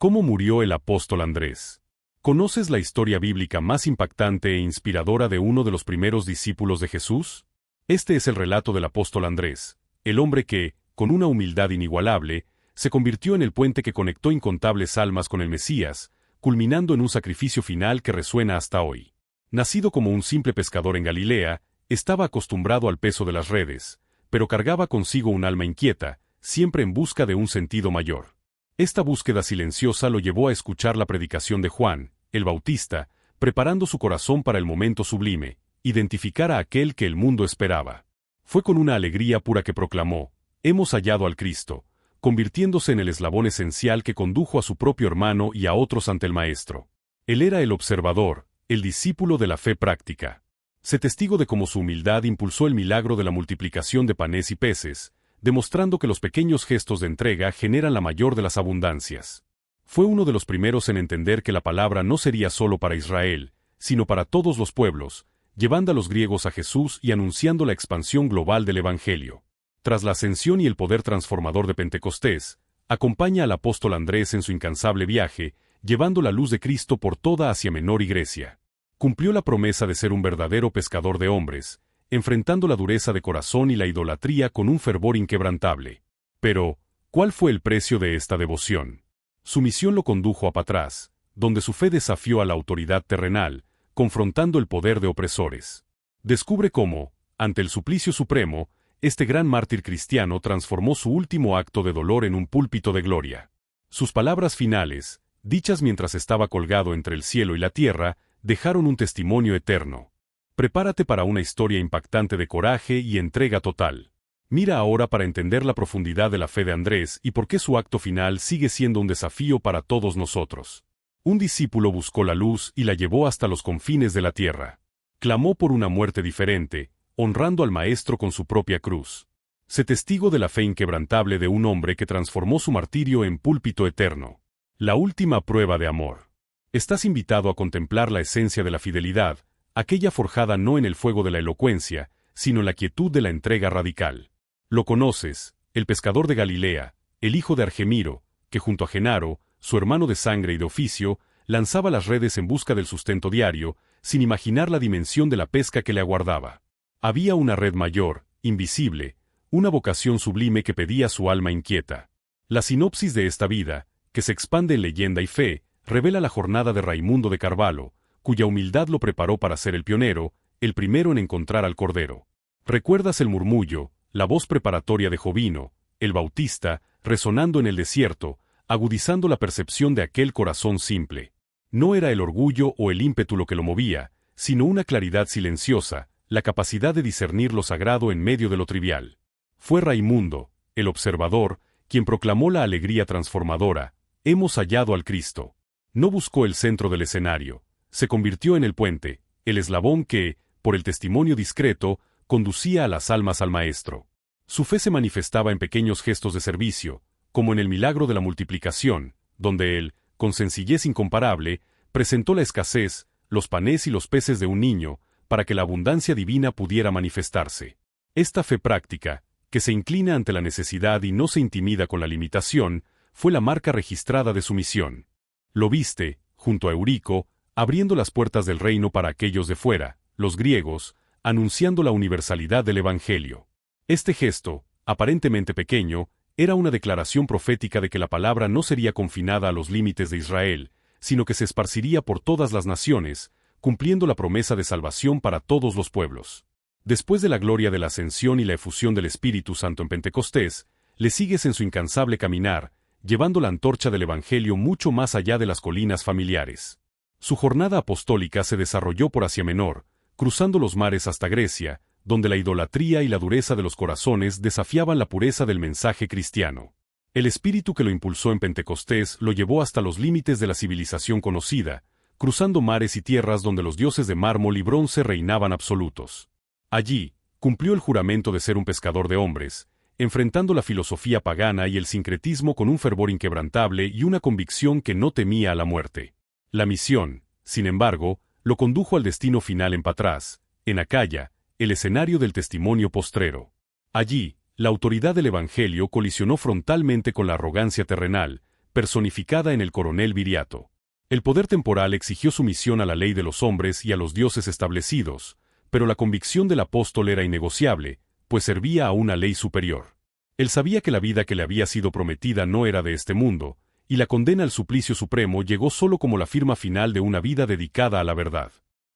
¿Cómo murió el apóstol Andrés? ¿Conoces la historia bíblica más impactante e inspiradora de uno de los primeros discípulos de Jesús? Este es el relato del apóstol Andrés, el hombre que, con una humildad inigualable, se convirtió en el puente que conectó incontables almas con el Mesías, culminando en un sacrificio final que resuena hasta hoy. Nacido como un simple pescador en Galilea, estaba acostumbrado al peso de las redes, pero cargaba consigo un alma inquieta, siempre en busca de un sentido mayor. Esta búsqueda silenciosa lo llevó a escuchar la predicación de Juan, el Bautista, preparando su corazón para el momento sublime, identificar a aquel que el mundo esperaba. Fue con una alegría pura que proclamó: «Hemos hallado al Cristo», convirtiéndose en el eslabón esencial que condujo a su propio hermano y a otros ante el Maestro. Él era el observador, el discípulo de la fe práctica. Sé testigo de cómo su humildad impulsó el milagro de la multiplicación de panes y peces, demostrando que los pequeños gestos de entrega generan la mayor de las abundancias. Fue uno de los primeros en entender que la palabra no sería solo para Israel, sino para todos los pueblos, llevando a los griegos a Jesús y anunciando la expansión global del Evangelio. Tras la ascensión y el poder transformador de Pentecostés, acompaña al apóstol Andrés en su incansable viaje, llevando la luz de Cristo por toda Asia Menor y Grecia. Cumplió la promesa de ser un verdadero pescador de hombres, enfrentando la dureza de corazón y la idolatría con un fervor inquebrantable. Pero, ¿cuál fue el precio de esta devoción? Su misión lo condujo a Patras, donde su fe desafió a la autoridad terrenal, confrontando el poder de opresores. Descubre cómo, ante el suplicio supremo, este gran mártir cristiano transformó su último acto de dolor en un púlpito de gloria. Sus palabras finales, dichas mientras estaba colgado entre el cielo y la tierra, dejaron un testimonio eterno. Prepárate para una historia impactante de coraje y entrega total. Mira ahora para entender la profundidad de la fe de Andrés y por qué su acto final sigue siendo un desafío para todos nosotros. Un discípulo buscó la luz y la llevó hasta los confines de la tierra. Clamó por una muerte diferente, honrando al Maestro con su propia cruz. Sé testigo de la fe inquebrantable de un hombre que transformó su martirio en púlpito eterno. La última prueba de amor. Estás invitado a contemplar la esencia de la fidelidad, aquella forjada no en el fuego de la elocuencia, sino en la quietud de la entrega radical. Lo conoces, el pescador de Galilea, el hijo de Argemiro, que junto a Genaro, su hermano de sangre y de oficio, lanzaba las redes en busca del sustento diario, sin imaginar la dimensión de la pesca que le aguardaba. Había una red mayor, invisible, una vocación sublime que pedía su alma inquieta. La sinopsis de esta vida, que se expande en leyenda y fe, revela la jornada de Raimundo de Carvalho, cuya humildad lo preparó para ser el pionero, el primero en encontrar al Cordero. ¿Recuerdas el murmullo, la voz preparatoria de Jovino, el Bautista, resonando en el desierto, agudizando la percepción de aquel corazón simple? No era el orgullo o el ímpetu lo que lo movía, sino una claridad silenciosa, la capacidad de discernir lo sagrado en medio de lo trivial. Fue Raimundo, el observador, quien proclamó la alegría transformadora: «Hemos hallado al Cristo». No buscó el centro del escenario, se convirtió en el puente, el eslabón que, por el testimonio discreto, conducía a las almas al Maestro. Su fe se manifestaba en pequeños gestos de servicio, como en el milagro de la multiplicación, donde él, con sencillez incomparable, presentó la escasez, los panes y los peces de un niño, para que la abundancia divina pudiera manifestarse. Esta fe práctica, que se inclina ante la necesidad y no se intimida con la limitación, fue la marca registrada de su misión. Lo viste, junto a Eurico, abriendo las puertas del reino para aquellos de fuera, los griegos, anunciando la universalidad del Evangelio. Este gesto, aparentemente pequeño, era una declaración profética de que la palabra no sería confinada a los límites de Israel, sino que se esparciría por todas las naciones, cumpliendo la promesa de salvación para todos los pueblos. Después de la gloria de la ascensión y la efusión del Espíritu Santo en Pentecostés, le sigues en su incansable caminar, llevando la antorcha del Evangelio mucho más allá de las colinas familiares. Su jornada apostólica se desarrolló por Asia Menor, cruzando los mares hasta Grecia, donde la idolatría y la dureza de los corazones desafiaban la pureza del mensaje cristiano. El espíritu que lo impulsó en Pentecostés lo llevó hasta los límites de la civilización conocida, cruzando mares y tierras donde los dioses de mármol y bronce reinaban absolutos. Allí, cumplió el juramento de ser un pescador de hombres, enfrentando la filosofía pagana y el sincretismo con un fervor inquebrantable y una convicción que no temía a la muerte. La misión, sin embargo, lo condujo al destino final en Patras, en Acaya, el escenario del testimonio postrero. Allí, la autoridad del Evangelio colisionó frontalmente con la arrogancia terrenal, personificada en el coronel Viriato. El poder temporal exigió sumisión a la ley de los hombres y a los dioses establecidos, pero la convicción del apóstol era innegociable, pues servía a una ley superior. Él sabía que la vida que le había sido prometida no era de este mundo, y la condena al suplicio supremo llegó solo como la firma final de una vida dedicada a la verdad.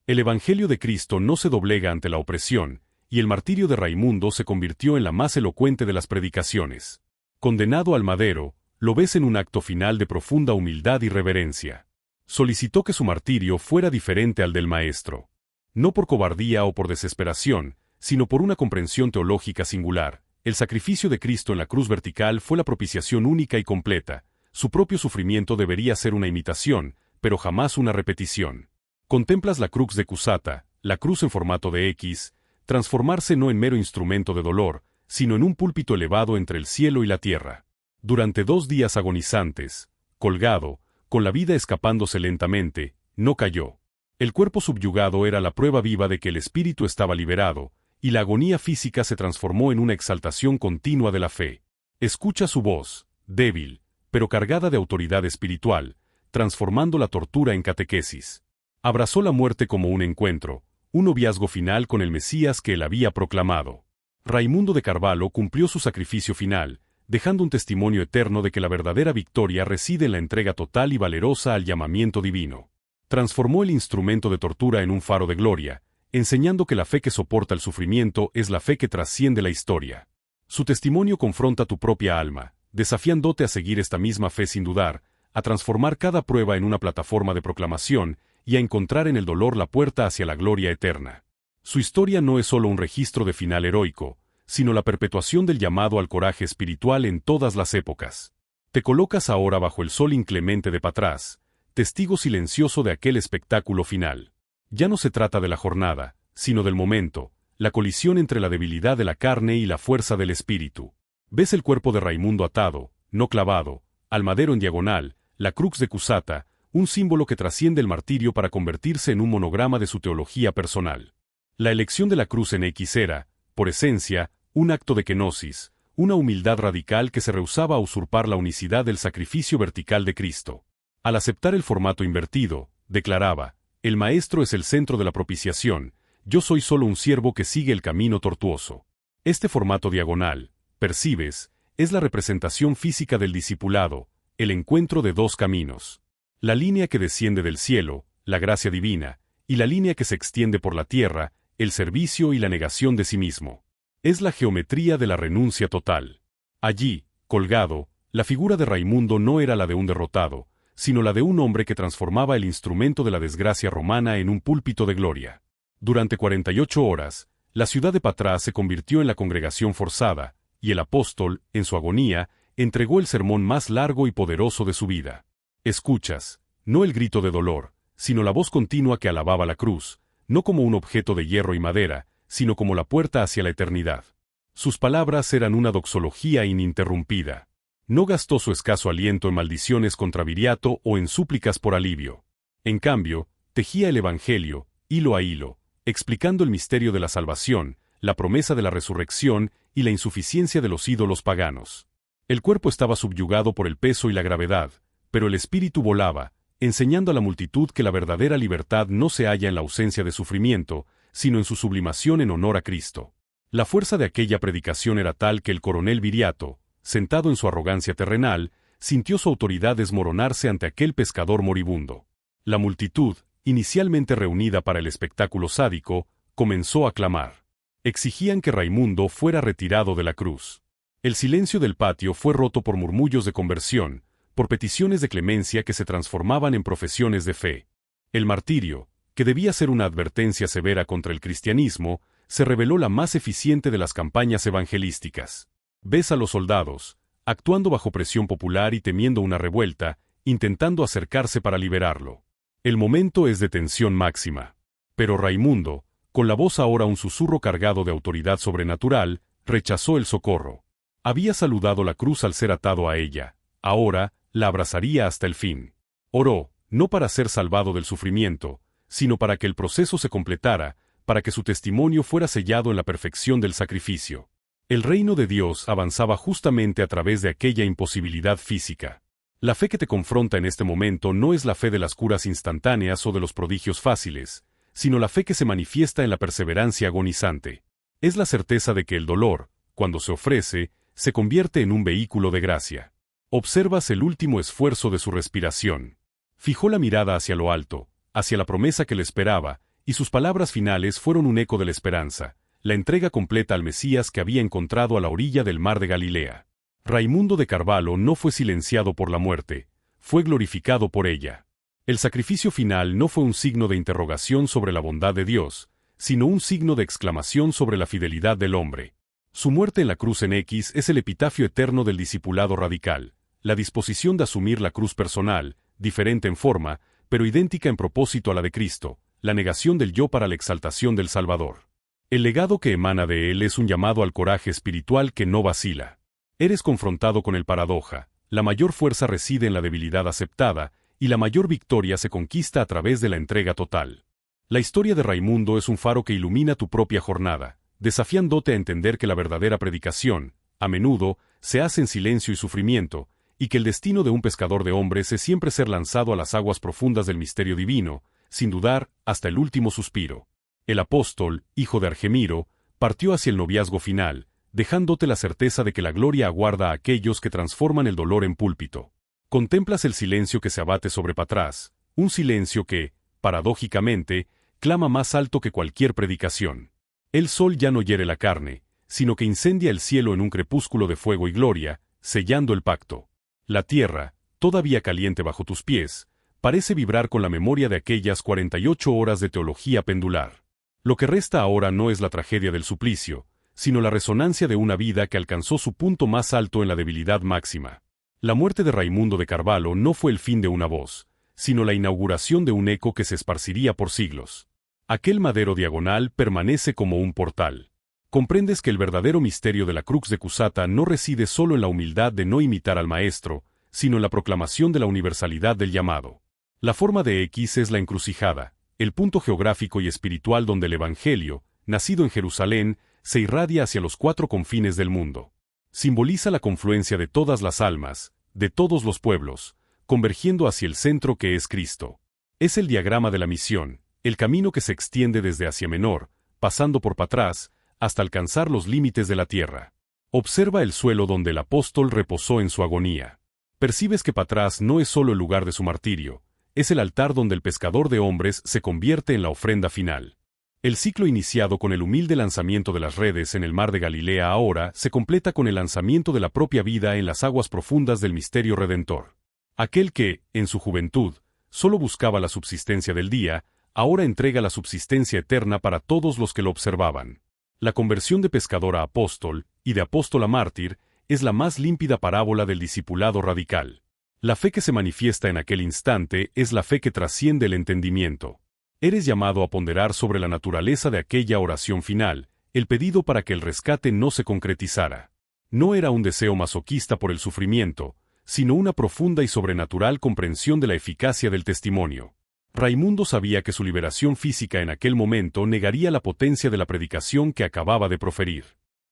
El Evangelio de Cristo no se doblega ante la opresión, y el martirio de Raimundo se convirtió en la más elocuente de las predicaciones. Condenado al madero, lo ves en un acto final de profunda humildad y reverencia. Solicitó que su martirio fuera diferente al del Maestro. No por cobardía o por desesperación, sino por una comprensión teológica singular. El sacrificio de Cristo en la cruz vertical fue la propiciación única y completa. Su propio sufrimiento debería ser una imitación, pero jamás una repetición. Contemplas la crux de Cusata, la cruz en formato de X, transformarse no en mero instrumento de dolor, sino en un púlpito elevado entre el cielo y la tierra. Durante 2 días agonizantes, colgado, con la vida escapándose lentamente, no cayó. El cuerpo subyugado era la prueba viva de que el espíritu estaba liberado, y la agonía física se transformó en una exaltación continua de la fe. Escucha su voz, débil, pero cargada de autoridad espiritual, transformando la tortura en catequesis. Abrazó la muerte como un encuentro, un noviazgo final con el Mesías que él había proclamado. Raimundo de Carvalho cumplió su sacrificio final, dejando un testimonio eterno de que la verdadera victoria reside en la entrega total y valerosa al llamamiento divino. Transformó el instrumento de tortura en un faro de gloria, enseñando que la fe que soporta el sufrimiento es la fe que trasciende la historia. Su testimonio confronta tu propia alma, desafiándote a seguir esta misma fe sin dudar, a transformar cada prueba en una plataforma de proclamación y a encontrar en el dolor la puerta hacia la gloria eterna. Su historia no es solo un registro de final heroico, sino la perpetuación del llamado al coraje espiritual en todas las épocas. Te colocas ahora bajo el sol inclemente de Patras, testigo silencioso de aquel espectáculo final. Ya no se trata de la jornada, sino del momento, la colisión entre la debilidad de la carne y la fuerza del espíritu. Ves el cuerpo de Raimundo atado, no clavado, al madero en diagonal, la crux de Cusata, un símbolo que trasciende el martirio para convertirse en un monograma de su teología personal. La elección de la cruz en X era, por esencia, un acto de kenosis, una humildad radical que se rehusaba a usurpar la unicidad del sacrificio vertical de Cristo. Al aceptar el formato invertido, declaraba, el Maestro es el centro de la propiciación, yo soy solo un siervo que sigue el camino tortuoso. Este formato diagonal, percibes, es la representación física del discipulado, el encuentro de 2 caminos. La línea que desciende del cielo, la gracia divina, y la línea que se extiende por la tierra, el servicio y la negación de sí mismo. Es la geometría de la renuncia total. Allí, colgado, la figura de Raimundo no era la de un derrotado, sino la de un hombre que transformaba el instrumento de la desgracia romana en un púlpito de gloria. Durante 48 horas, la ciudad de Patras se convirtió en la congregación forzada, y el apóstol, en su agonía, entregó el sermón más largo y poderoso de su vida. Escuchas, no el grito de dolor, sino la voz continua que alababa la cruz, no como un objeto de hierro y madera, sino como la puerta hacia la eternidad. Sus palabras eran una doxología ininterrumpida. No gastó su escaso aliento en maldiciones contra Viriato o en súplicas por alivio. En cambio, tejía el Evangelio, hilo a hilo, explicando el misterio de la salvación, la promesa de la resurrección y la insuficiencia de los ídolos paganos. El cuerpo estaba subyugado por el peso y la gravedad, pero el espíritu volaba, enseñando a la multitud que la verdadera libertad no se halla en la ausencia de sufrimiento, sino en su sublimación en honor a Cristo. La fuerza de aquella predicación era tal que el coronel Viriato, sentado en su arrogancia terrenal, sintió su autoridad desmoronarse ante aquel pescador moribundo. La multitud, inicialmente reunida para el espectáculo sádico, comenzó a clamar. Exigían que Raimundo fuera retirado de la cruz. El silencio del patio fue roto por murmullos de conversión, por peticiones de clemencia que se transformaban en profesiones de fe. El martirio, que debía ser una advertencia severa contra el cristianismo, se reveló la más eficiente de las campañas evangelísticas. Ves a los soldados, actuando bajo presión popular y temiendo una revuelta, intentando acercarse para liberarlo. El momento es de tensión máxima. Pero Raimundo, con la voz ahora un susurro cargado de autoridad sobrenatural, rechazó el socorro. Había saludado la cruz al ser atado a ella, ahora la abrazaría hasta el fin. Oró, no para ser salvado del sufrimiento, sino para que el proceso se completara, para que su testimonio fuera sellado en la perfección del sacrificio. El reino de Dios avanzaba justamente a través de aquella imposibilidad física. La fe que te confronta en este momento no es la fe de las curas instantáneas o de los prodigios fáciles, sino la fe que se manifiesta en la perseverancia agonizante. Es la certeza de que el dolor, cuando se ofrece, se convierte en un vehículo de gracia. Observas el último esfuerzo de su respiración. Fijó la mirada hacia lo alto, hacia la promesa que le esperaba, y sus palabras finales fueron un eco de la esperanza, la entrega completa al Mesías que había encontrado a la orilla del mar de Galilea. Raimundo de Carvalho no fue silenciado por la muerte, fue glorificado por ella. El sacrificio final no fue un signo de interrogación sobre la bondad de Dios, sino un signo de exclamación sobre la fidelidad del hombre. Su muerte en la cruz en X es el epitafio eterno del discipulado radical, la disposición de asumir la cruz personal, diferente en forma, pero idéntica en propósito a la de Cristo, la negación del yo para la exaltación del Salvador. El legado que emana de él es un llamado al coraje espiritual que no vacila. Eres confrontado con el paradoja, la mayor fuerza reside en la debilidad aceptada, y la mayor victoria se conquista a través de la entrega total. La historia de Raimundo es un faro que ilumina tu propia jornada, desafiándote a entender que la verdadera predicación, a menudo, se hace en silencio y sufrimiento, y que el destino de un pescador de hombres es siempre ser lanzado a las aguas profundas del misterio divino, sin dudar, hasta el último suspiro. El apóstol, hijo de Argemiro, partió hacia el noviazgo final, dejándote la certeza de que la gloria aguarda a aquellos que transforman el dolor en púlpito. Contemplas el silencio que se abate sobre Patras, un silencio que, paradójicamente, clama más alto que cualquier predicación. El sol ya no hiere la carne, sino que incendia el cielo en un crepúsculo de fuego y gloria, sellando el pacto. La tierra, todavía caliente bajo tus pies, parece vibrar con la memoria de aquellas 48 horas de teología pendular. Lo que resta ahora no es la tragedia del suplicio, sino la resonancia de una vida que alcanzó su punto más alto en la debilidad máxima. La muerte de Raimundo de Carvalho no fue el fin de una voz, sino la inauguración de un eco que se esparciría por siglos. Aquel madero diagonal permanece como un portal. Comprendes que el verdadero misterio de la crux de Cusata no reside solo en la humildad de no imitar al Maestro, sino en la proclamación de la universalidad del llamado. La forma de X es la encrucijada, el punto geográfico y espiritual donde el Evangelio, nacido en Jerusalén, se irradia hacia los 4 confines del mundo. Simboliza la confluencia de todas las almas, de todos los pueblos, convergiendo hacia el centro que es Cristo. Es el diagrama de la misión, el camino que se extiende desde Asia Menor, pasando por Patras, hasta alcanzar los límites de la tierra. Observa el suelo donde el apóstol reposó en su agonía. Percibes que Patras no es solo el lugar de su martirio, es el altar donde el pescador de hombres se convierte en la ofrenda final. El ciclo iniciado con el humilde lanzamiento de las redes en el mar de Galilea ahora se completa con el lanzamiento de la propia vida en las aguas profundas del misterio redentor. Aquel que, en su juventud, solo buscaba la subsistencia del día, ahora entrega la subsistencia eterna para todos los que lo observaban. La conversión de pescador a apóstol, y de apóstol a mártir, es la más límpida parábola del discipulado radical. La fe que se manifiesta en aquel instante es la fe que trasciende el entendimiento. Eres llamado a ponderar sobre la naturaleza de aquella oración final, el pedido para que el rescate no se concretizara. No era un deseo masoquista por el sufrimiento, sino una profunda y sobrenatural comprensión de la eficacia del testimonio. Raimundo sabía que su liberación física en aquel momento negaría la potencia de la predicación que acababa de proferir.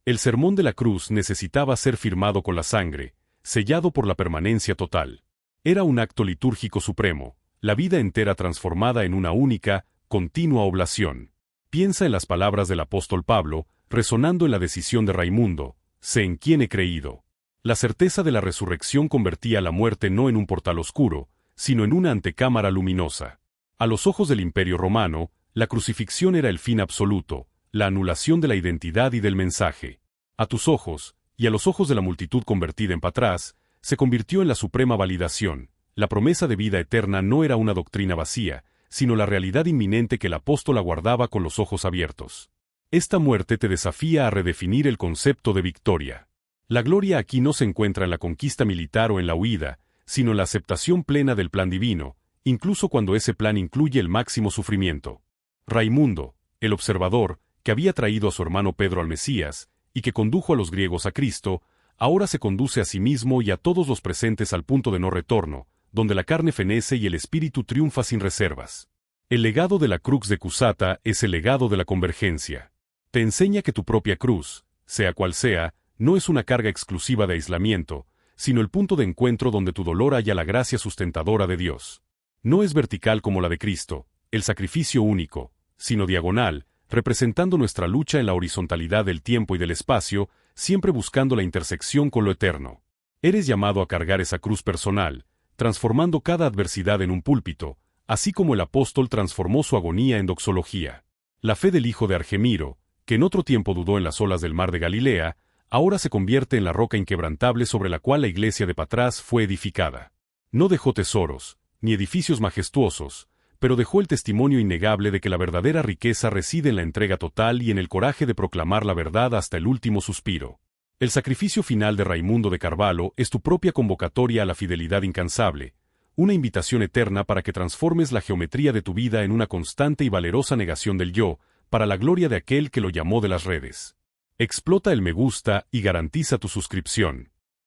El sermón de la cruz necesitaba ser firmado con la sangre, sellado por la permanencia total. Era un acto litúrgico supremo, la vida entera transformada en una única, continua oblación. Piensa en las palabras del apóstol Pablo, resonando en la decisión de Raimundo: sé en quién he creído. La certeza de la resurrección convertía la muerte no en un portal oscuro, sino en una antecámara luminosa. A los ojos del Imperio Romano, la crucifixión era el fin absoluto, la anulación de la identidad y del mensaje. A tus ojos, y a los ojos de la multitud convertida en Patras, se convirtió en la suprema validación. La promesa de vida eterna no era una doctrina vacía, sino la realidad inminente que el apóstol aguardaba con los ojos abiertos. Esta muerte te desafía a redefinir el concepto de victoria. La gloria aquí no se encuentra en la conquista militar o en la huida, sino en la aceptación plena del plan divino, incluso cuando ese plan incluye el máximo sufrimiento. Raimundo, el observador, que había traído a su hermano Pedro al Mesías, y que condujo a los griegos a Cristo, ahora se conduce a sí mismo y a todos los presentes al punto de no retorno, donde la carne fenece y el espíritu triunfa sin reservas. El legado de la crux de Cusata es el legado de la convergencia. Te enseña que tu propia cruz, sea cual sea, no es una carga exclusiva de aislamiento, sino el punto de encuentro donde tu dolor halla la gracia sustentadora de Dios. No es vertical como la de Cristo, el sacrificio único, sino diagonal, representando nuestra lucha en la horizontalidad del tiempo y del espacio, siempre buscando la intersección con lo eterno. Eres llamado a cargar esa cruz personal, transformando cada adversidad en un púlpito, así como el apóstol transformó su agonía en doxología. La fe del hijo de Argemiro, que en otro tiempo dudó en las olas del mar de Galilea, ahora se convierte en la roca inquebrantable sobre la cual la iglesia de Patras fue edificada. No dejó tesoros, ni edificios majestuosos, pero dejó el testimonio innegable de que la verdadera riqueza reside en la entrega total y en el coraje de proclamar la verdad hasta el último suspiro. El sacrificio final de Raimundo de Carvalho es tu propia convocatoria a la fidelidad incansable, una invitación eterna para que transformes la geometría de tu vida en una constante y valerosa negación del yo, para la gloria de aquel que lo llamó de las redes. Explota el me gusta y garantiza tu suscripción.